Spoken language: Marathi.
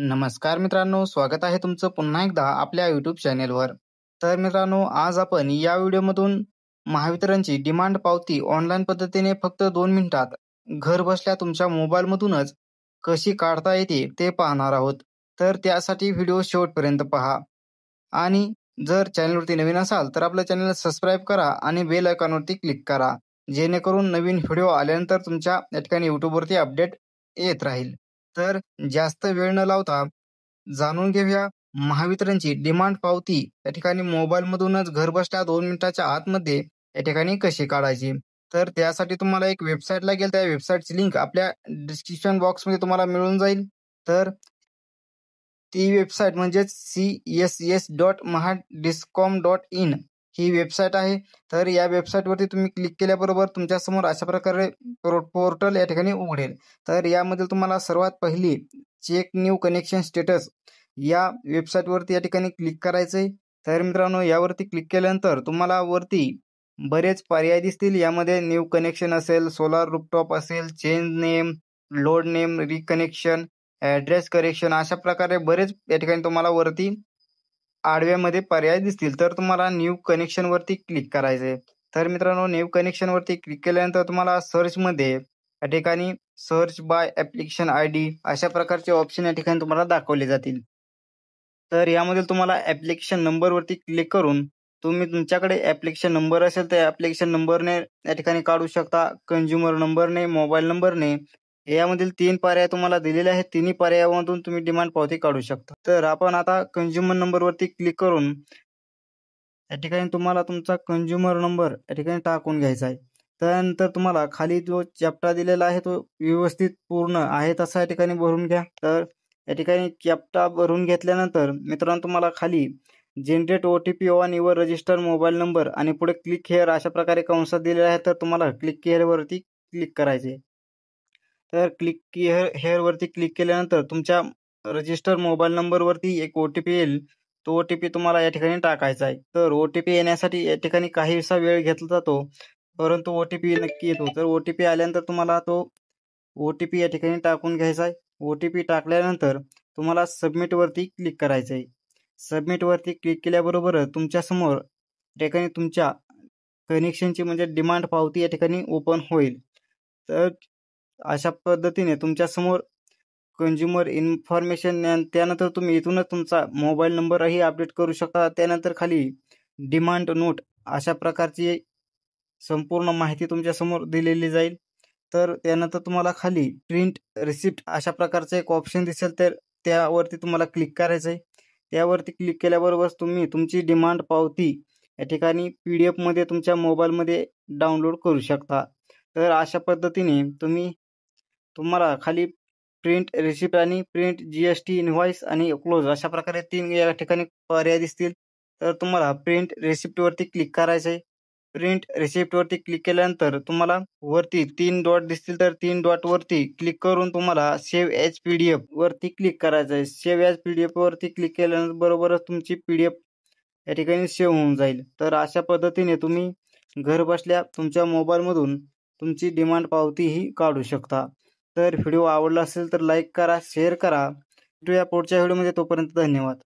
नमस्कार मित्रांनो, स्वागत आहे तुमचं पुन्हा एकदा आपल्या YouTube चॅनेलवर. तर मित्रांनो, आज आपण या व्हिडिओमधून महावितरणची डिमांड पावती ऑनलाईन पद्धतीने फक्त 2 मिनिटात घरबसल्या तुमच्या मोबाईलमधूनच कशी काढता येते ते पाहणार आहोत. तर त्यासाठी व्हिडिओ शेवटपर्यंत पहा आणि जर चॅनलवरती नवीन असाल तर आपल्या चॅनलला सबस्क्राईब करा आणि बेल आयकॉनवरती क्लिक करा. जेणेकरून नवीन व्हिडिओ आल्यानंतर तुमच्या या ठिकाणी YouTubeवरती अपडेट येत राहील. तर जास्त वेळ न लावता जाणून घेऊया महावितरणची डिमांड पावती या ठिकाणी मोबाईलमधूनच घरबसल्या 2 मिनिटाच्या आतमध्ये या ठिकाणी कशी काढायची. तर त्यासाठी तुम्हाला एक वेबसाईट लागेल. त्या वेबसाईटची लिंक आपल्या डिस्क्रिप्शन बॉक्समध्ये तुम्हाला मिळून जाईल. तर ती वेबसाईट म्हणजेच css.mahadiscom.in ही वेबसाईट आहे. तर या वेबसाईटवरती तुम्ही क्लिक केल्याबरोबर तुमच्यासमोर अशा प्रकारे पोर्टल या ठिकाणी उघडेल. तर यामध्ये तुम्हाला सर्वात पहिली चेक न्यू कनेक्शन स्टेटस या वेबसाईटवरती या ठिकाणी क्लिक करायचं आहे. तर मित्रांनो, यावरती क्लिक केल्यानंतर तुम्हाला वरती बरेच पर्याय दिसतील. यामध्ये न्यू कनेक्शन असेल, सोलार रूफटॉप असेल, change name, load name, reconnection, address correction अशा प्रकारे बरेच या ठिकाणी तुम्हाला वरती आडव्यामध्ये पर्याय दिसतील. तर तुम्हाला न्यू कनेक्शनवरती क्लिक करायचं आहे. तर मित्रांनो, न्यू कनेक्शनवरती क्लिक केल्यानंतर तुम्हाला सर्चमध्ये या ठिकाणी सर्च बाय ॲप्लिकेशन आयडी अशा प्रकारचे ऑप्शन या ठिकाणी तुम्हाला दाखवले जातील. तर यामध्ये तुम्हाला ॲप्लिकेशन नंबरवरती क्लिक करून तुम्ही तुमच्याकडे ॲप्लिकेशन नंबर असेल तर ॲप्लिकेशन नंबरने या ठिकाणी काढू शकता. कंझ्युमर नंबरने, मोबाईल नंबरने यामधील 3 पर्याय तुम्हाला दिलेले आहेत. तिन्ही पर्यायामधून तुम्ही डिमांड पावती काढू शकता. तर आपण आता कंझ्युमर नंबरवरती क्लिक करून या ठिकाणी तुम्हाला तुमचा कंझ्युमर नंबर या ठिकाणी टाकून घ्यायचा आहे. त्यानंतर तुम्हाला खाली जो चॅप्टा दिलेला आहे तो व्यवस्थित पूर्ण आहे तसा या ठिकाणी भरून घ्या. तर या ठिकाणी चॅप्टा भरून घेतल्यानंतर मित्रांनो, तुम्हाला खाली generate OTP on your register mobile number आणि पुढे क्लिक हेअर अशा प्रकारे कंसात दिलेले आहे. तर तुम्हाला क्लिक हेअरवरती क्लिक करायचे. तर क्लिक हेअरवरती क्लिक केल्यानंतर तुमच्या रजिस्टर मोबाईल नंबरवरती एक OTP येईल. तो OTP तुम्हाला या ठिकाणी टाकायचा आहे. तर OTP येण्यासाठी या ठिकाणी काहीसा वेळ घेतला जातो, परंतु OTP नक्की येतो. तर OTP आल्यानंतर तुम्हाला तो OTP या ठिकाणी टाकून घ्यायचा आहे. OTP टाकल्यानंतर तुम्हाला सबमिटवरती क्लिक करायचं आहे. सबमिटवरती क्लिक केल्याबरोबरच तुमच्यासमोर या ठिकाणी तुमच्या कनेक्शनची म्हणजे डिमांड पावती या ठिकाणी ओपन होईल. तर अशा पद्धतीने तुमच्यासमोर कंझ्युमर इन्फॉर्मेशन त्यानंतर तुम्ही इथूनच तुमचा मोबाईल नंबरही अपडेट करू शकता. त्यानंतर खाली डिमांड नोट अशा प्रकारची संपूर्ण माहिती तुमच्यासमोर दिलेली जाईल. तर त्यानंतर तुम्हाला खाली प्रिंट रिसिप्ट अशा प्रकारचं एक ऑप्शन दिसेल. तर त्यावरती तुम्हाला क्लिक करायचं आहे. त्यावरती क्लिक केल्याबरोबर तुम्ही तुमची डिमांड पावती या ठिकाणी PDF तुमच्या मोबाईलमध्ये डाउनलोड करू शकता. तर अशा पद्धतीने तुम्हाला खाली प्रिंट रिसिप्ट आणि प्रिंट GST इनव्हॉइस आणि क्लोज अशा प्रकारे 3 या ठिकाणी पर्याय दिसतील. तर तुम्हाला प्रिंट रिसिप्टवरती क्लिक करायचं आहे. प्रिंट रिसिप्टवरती क्लिक केल्यानंतर तुम्हाला वरती 3 डॉट दिसतील. तर 3 डॉटवरती क्लिक करून तुम्हाला सेव्ह ॲज PDF वरती क्लिक करायचं आहे. सेव्ह ॲज PDF वरती क्लिक केल्यानंतर बरोबरच तुमची PDF या ठिकाणी सेव्ह होऊन जाईल. तर अशा पद्धतीने तुम्ही घरबसल्या तुमच्या मोबाईलमधून तुमची डिमांड पावतीही काढू शकता. तर व्हिडिओ आवडला असेल तर लाईक करा, शेअर करा. भेटूया पुढच्या व्हिडिओमध्ये. तोपर्यंत धन्यवाद.